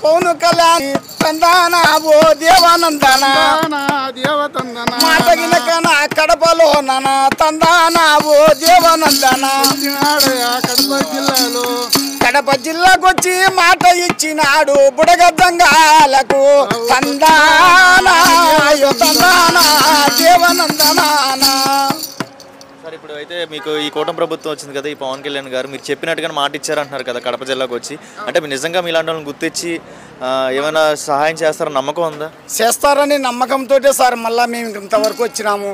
పౌను కళ్యాణి తందాన ఓ దేవానందన మాటగినకన కడపలో నన తందాన ఓ దేవానందన కడప జిల్లాకొచ్చి మాట ఇచ్చినాడు బుడగద్దంగాలకు తందాన తందాన దేవానందన. సార్ ఇప్పుడు అయితే మీకు ఈ కూటమి ప్రభుత్వం వచ్చింది కదా, ఈ పవన్ కళ్యాణ్ గారు మీరు చెప్పినట్టుగా మాట ఇచ్చారంటున్నారు కదా కడప జిల్లాకు వచ్చి, అంటే మీరు నిజంగా మీలాంటి వాళ్ళని గుర్తించి ఏమైనా సహాయం చేస్తారని నమ్మకం ఉందా? చేస్తారని నమ్మకంతో సార్ మళ్ళీ మేము ఇంతవరకు వచ్చినాము.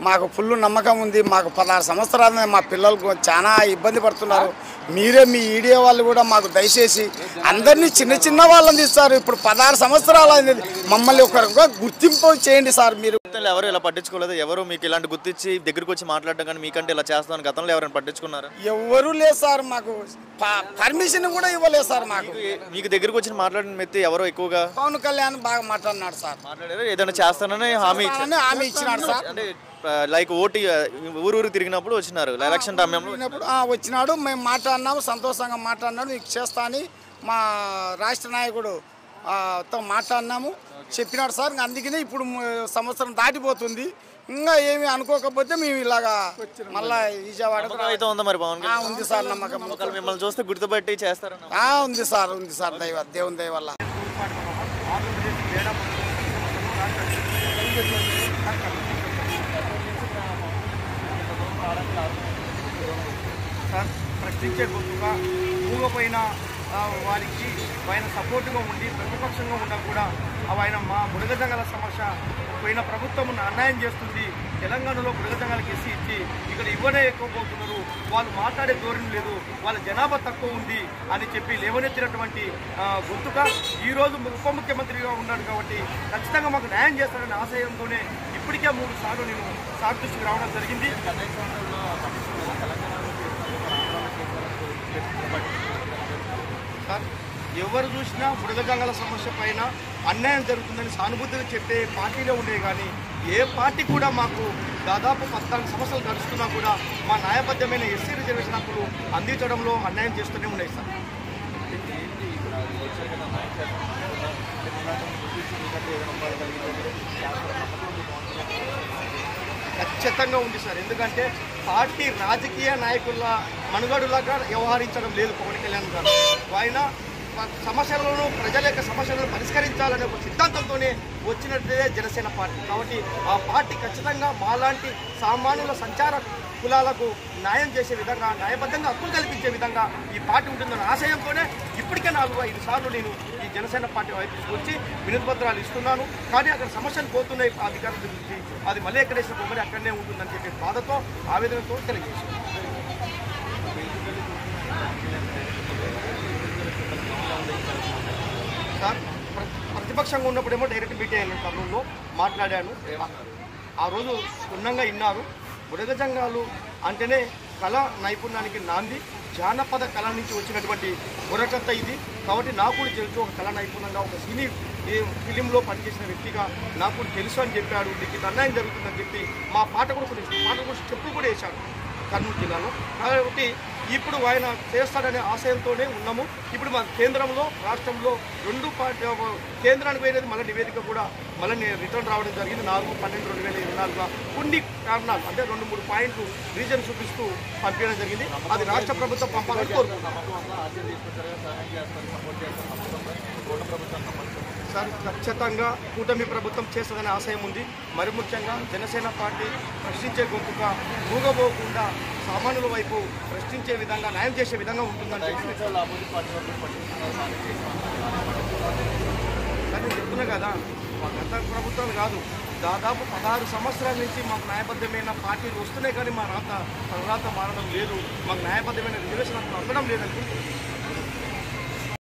మాకు ఫుల్ నమ్మకం ఉంది. మాకు 16 సంవత్సరాలు మా పిల్లలకు చాలా ఇబ్బంది పడుతున్నారు. మీరే మీ ఈడియో వాళ్ళు కూడా మాకు దయచేసి అందరినీ చిన్న చిన్న వాళ్ళని తీస్తారు. ఇప్పుడు 16 సంవత్సరాలు అనేది మమ్మల్ని ఒకరుగా గుర్తింపు చేయండి సార్. మీరు ఎవరు ఇలా పట్టించుకోలేదు? ఎవరు మీకు ఇలాంటి గుర్తించి దగ్గరికి వచ్చి మాట్లాడడం కానీ మీకంటే ఇలా చేస్తామని గతంలో ఎవరైనా పట్టించుకున్నారు? ఎవరు లేదు సార్. మాకు పర్మిషన్ కూడా ఇవ్వలేదు సార్. మీకు దగ్గరికి వచ్చి మాట్లాడిన మెత్తి ఎవరో ఎక్కువగా పవన్ కళ్యాణ్ బాగా మాట్లాడినాడు సార్. మాట్లాడారు, ఏదైనా చేస్తానని హామీ ఇచ్చినాడు సార్. అంటే లైక్ ఓటు ఊరు తిరిగినప్పుడు వచ్చినారు, ఎలక్షన్ సమయంలో వచ్చినాడు. మేము మాట్లాడినాము, సంతోషంగా మాట్లాడినాడు. నీకు చేస్తా అని మా రాష్ట్ర నాయకుడు తో మాట్లాడినాము, చెప్పినాడు సార్. అందుకనే ఇప్పుడు సంవత్సరం దాటిపోతుంది. ఇంకా ఏమి అనుకోకపోతే మేము ఇలాగా మళ్ళా విజయవాడ అయితే ఉందా మరి పవన్ ఉంది సార్ నమ్మకం. మిమ్మల్ని చూస్తే గుర్తుపట్టి చేస్తారు? ఉంది సార్, ఉంది సార్. దేవుని దయ వల్ల. సార్ ప్రశ్నించే గొప్పగా మూగపోయిన వారికి ఆయన సపోర్టుగా ఉండి ప్రతిపక్షంగా ఉన్నా కూడా ఆయన మా బుడగజంగాల సమస్య పోయిన ప్రభుత్వం అన్యాయం చేస్తుంది. తెలంగాణలో బుడగజంగాలకు ఇచ్చి ఇక్కడ ఇవ్వనే ఎక్కువ పోతున్నారు, వాళ్ళు మాట్లాడే ధోరణి లేదు, వాళ్ళ జనాభా తక్కువ ఉంది అని చెప్పి లేవనెత్తినటువంటి గొంతుగా ఈరోజు ఉప ముఖ్యమంత్రిగా ఉన్నాడు కాబట్టి ఖచ్చితంగా మాకు న్యాయం చేస్తారనే ఆశయంతోనే ఇప్పటికే 3 సార్లు నేను సార్ దృష్టికి రావడం జరిగింది. సార్ ఎవరు చూసినా బుడగజంగాల సమస్య పైన అన్యాయం జరుగుతుందని సానుభూతిగా చెప్పే పార్టీలో ఉండే కానీ ఏ పార్టీ కూడా మాకు దాదాపు 14 సంవత్సరాలు గడుస్తున్నా కూడా మా న్యాయబద్ధమైన ఎస్సీ రిజర్వేషన్ హక్కులు అందించడంలో అన్యాయం చేస్తూనే ఉన్నాయి సార్. ఖచ్చితంగా ఉంది సార్. ఎందుకంటే పార్టీ రాజకీయ నాయకుల మనుగడులాగా వ్యవహరించడం లేదు పవన్ కళ్యాణ్ గారు. ఆయన సమస్యలను ప్రజల యొక్క సమస్యలను పరిష్కరించాలనే ఒక సిద్ధాంతంతోనే వచ్చినట్లే జనసేన పార్టీ. కాబట్టి ఆ పార్టీ ఖచ్చితంగా మాలాంటి సామాన్యుల సంచార కులాలకు న్యాయం చేసే విధంగా, న్యాయబద్ధంగా హక్కులు కల్పించే విధంగా ఈ పార్టీ ఉంటుందన్న ఆశయంతోనే ఇప్పటికే 4-5 సార్లు నేను ఈ జనసేన పార్టీ వైపు వచ్చి వినతి పత్రాలు ఇస్తున్నాను. కానీ అక్కడ సమస్యలు పోతున్నాయి అధికారుల గురించి, అది మళ్ళీ ఎక్కడేసిన పొమ్మని అక్కడనే ఉంటుందని చెప్పే బాధతో ఆవేదనతో తెలియజేశాను. సార్ ప్రతిపక్షంగా ఉన్నప్పుడేమో డైరెక్ట్ మీట్ అయ్యాను, కర్నూలులో మాట్లాడాను. ఆ రోజు క్షుణ్ణంగా విన్నారు. బుడగజంగాలు అంటేనే కళా నైపుణ్యానికి నాంది, జానపద కళ నుంచి వచ్చినటువంటి బుర్రకథ ఇది. కాబట్టి నాకు కూడా తెలుసు, ఒక కళా నైపుణ్యంగా ఒక సినీ ఫిలింలో పనిచేసిన వ్యక్తిగా నాకు కూడా తెలుసు అని చెప్పాడు. నీకు అన్యాయం జరుగుతుందని చెప్పి మా పాట కూడా చెప్పులు కూడా వేశాడు కర్నూలు జిల్లాలో. కాబట్టి ఇప్పుడు ఆయన చేస్తాడనే ఆశయంతోనే ఉన్నాము. ఇప్పుడు మా కేంద్రంలో రాష్ట్రంలో 2 పార్టీ కేంద్రానికి పోయినది మళ్ళీ నివేదిక కూడా మళ్ళీ రిటర్న్ రావడం జరిగింది 4/12/2024 కొన్ని కారణాలు అంటే 2-3 పాయింట్లు రీజన్ చూపిస్తూ పంపించడం జరిగింది. అది రాష్ట్ర ప్రభుత్వం పంపాలని కోరుకుంటున్నాం. సార్ ఖచ్చితంగా కూటమి ప్రభుత్వం చేస్తుందనే ఆశయం ఉంది. మరి ముఖ్యంగా జనసేన పార్టీ ప్రశ్నించే గొంతుగా మూగబోకుండా సామాన్యుల వైపు ప్రశ్నించే విధంగా, న్యాయం చేసే విధంగా ఉంటుందని నేను చెప్తున్నా కదా. గత ప్రభుత్వాలు కాదు, దాదాపు 16 సంవత్సరాల నుంచి మాకు న్యాయబద్ధమైన పార్టీలు వస్తున్నాయి కానీ మా తర్వాత మారడం లేదు, మాకు న్యాయబద్ధమైన రిజర్వేషన్ అందడం లేదని